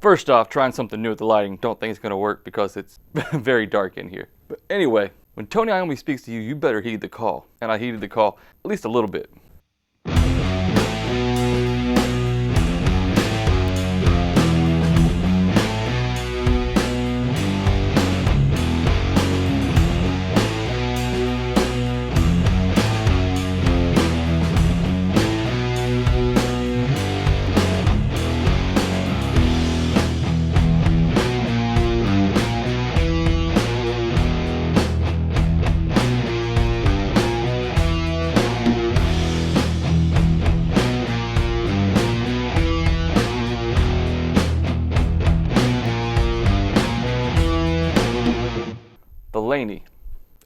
First off, trying something new with the lighting. Don't think it's going to work because it's very dark in here. But anyway, when Tony Iommi speaks to you, you better heed the call. And I heeded the call at least a little bit. The Laney,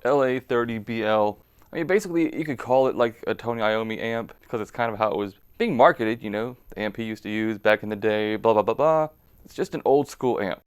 LA30BL. I mean, basically, you could call it like a Tony Iommi amp because it's kind of how it was being marketed, you know, the amp he used to use back in the day, blah, blah, blah, blah. It's just an old school amp.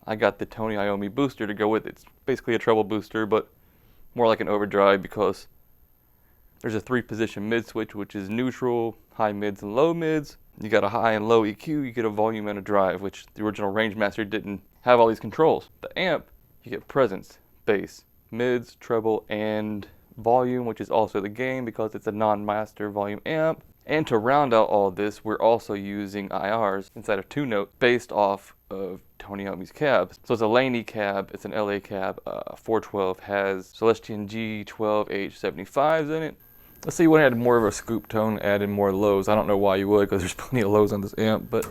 I got the Tony Iommi booster to go with it. It's basically a treble booster, but more like an overdrive because there's a 3-position mid switch, which is neutral, high mids and low mids. You got a high and low EQ, you get a volume and a drive, which the original Rangemaster didn't have all these controls. The amp, you get presence, bass, mids, treble, and volume, which is also the gain because it's a non-master volume amp. And to round out all this, we're also using IRs inside of 2-note based off of Tony Iommi's cabs. So it's a Laney cab, it's an LA cab, 412, has Celestion G12H75s in it. Let's say you want to add more of a scoop tone, add in more lows. I don't know why you would because there's plenty of lows on this amp, but...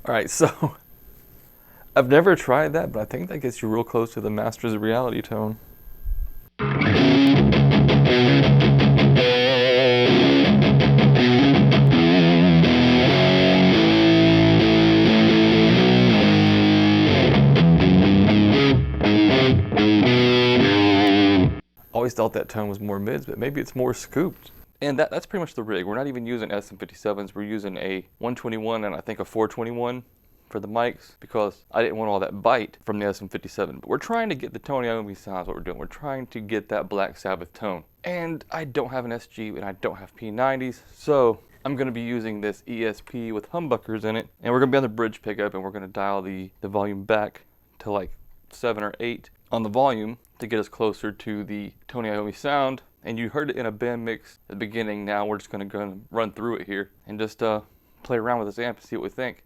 Alright, so I've never tried that, but I think that gets you real close to the Master's reality tone. Always thought that tone was more mids, but maybe it's more scooped. And that's pretty much the rig. We're not even using SM57s. We're using a 121 and I think a 421 for the mics because I didn't want all that bite from the SM57. But we're trying to get the Tony Iommi sounds, what we're doing. We're trying to get that Black Sabbath tone. And I don't have an SG and I don't have P90s, so I'm going to be using this ESP with humbuckers in it. And we're going to be on the bridge pickup and we're going to dial the volume back to like 7 or 8 on the volume to get us closer to the Tony Iommi sound. And you heard it in a band mix at the beginning. Now we're just going to go and run through it here and just play around with this amp and see what we think.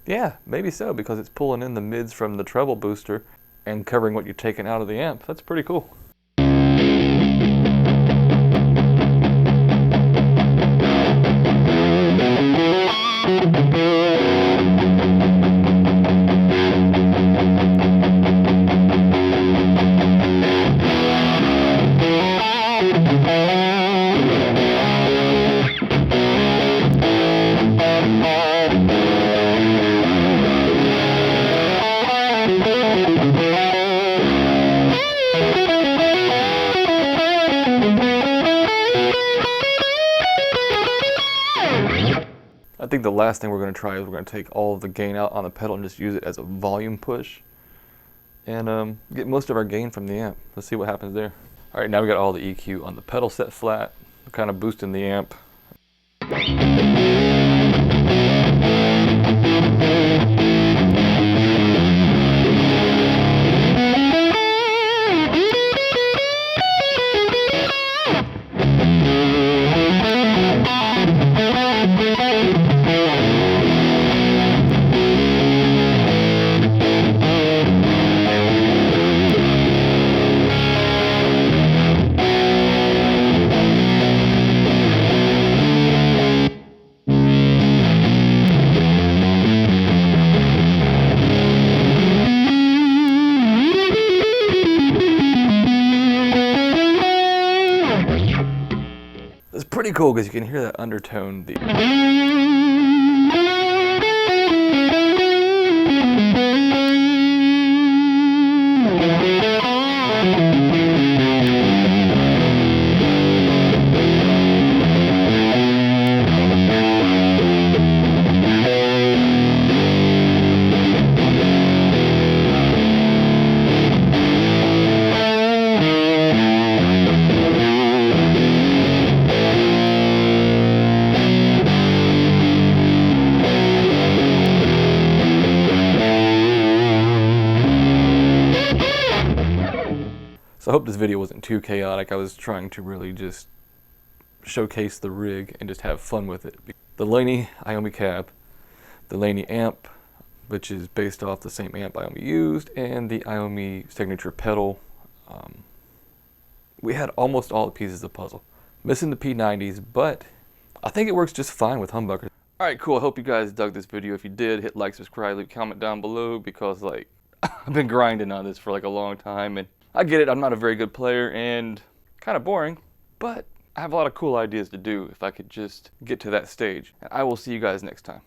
Yeah, maybe so, because it's pulling in the mids from the treble booster and covering what you're taking out of the amp. That's pretty cool. I think the last thing we're going to try is we're going to take all of the gain out on the pedal and just use it as a volume push. And get most of our gain from the amp. Let's see what happens there. All right, now we got all the EQ on the pedal set flat. We're kind of boosting the amp. It's pretty cool because you can hear that undertone. So I hope this video wasn't too chaotic. I was trying to really just showcase the rig and just have fun with it. The laney Iommi cab, the laney amp, which is based off the same amp Iommi used, and the Iommi signature pedal. We had almost all the pieces of the puzzle. Missing the P90s, but I think it works just fine with humbuckers. Alright, cool. I hope you guys dug this video. If you did, hit like, subscribe, leave a comment down below, because like I've been grinding on this for like a long time, and I get it, I'm not a very good player and kind of boring, but I have a lot of cool ideas to do if I could just get to that stage. And I will see you guys next time.